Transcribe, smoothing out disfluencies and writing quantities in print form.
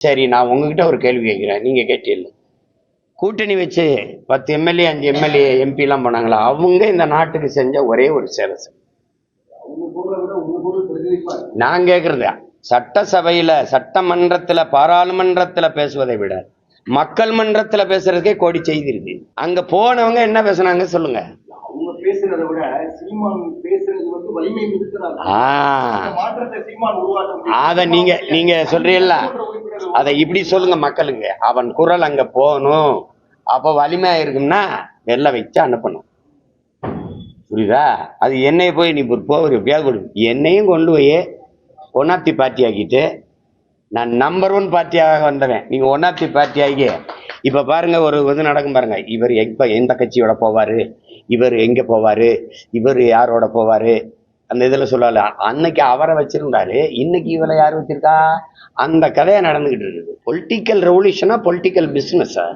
சரி, நான் உங்ககிட்ட ஒரு கேள்வி கேட்கிறேன், நீங்க கேட்டீங்க. கூட்டணி வச்சு 10 எம்எல்ஏ 5 எம்எல்ஏ எம்பி எல்லாம் போனாங்களா? அவங்க இந்த நாட்டுக்கு செஞ்ச ஒரே ஒரு சேவை. நான் கேட்கறது சட்டசபையில, சட்டமன்றத்துல, பாராளுமன்றத்துல பேசுவதை விட மக்கள் மன்றத்துல பேசுறதுக்கே கோடி செய்தி இருக்கு. அங்க போனவங்க என்ன பேசுனாங்க சொல்லுங்க. அவங்க பேசுறதை விட சீமான் பேசுறது வந்து வலிமை அத நீங்க சொல்றீல்ல, அதை இப்படி சொல்லுங்க மக்களுங்க. அவன் குரல் அங்க போகணும், அப்ப வலிமையா இருக்கும்னா வெள்ள வச்சு அனுப்பணும். புரியுதா? அது என்னைய போய் நீ போகிற பேகொடு என்னையும் கொண்டு போய் ஒன்னாப்தி பார்ட்டி ஆக்கிட்டு நான் நம்பர் 1 பார்ட்டியாக வந்தவன். நீங்க ஒன்னாப்தி பார்ட்டி ஆகி இப்ப பாருங்க, ஒரு இது நடக்கும் பாருங்க. இவர் எப்ப எந்த கட்சியோட போவாரு, இவர் எங்க போவாரு, இவர் யாரோட போவாரு, அந்த இதுல சொல்லல. அன்னைக்கு அவரை வச்சிருந்தாரு, இன்னைக்கு இவரை யார் வச்சிருக்கா? அந்த கதையை நடந்துகிட்டு இருக்குது. பொலிட்டிக்கல் ரெவல்யூஷனா பொலிட்டிக்கல் பிசினஸா?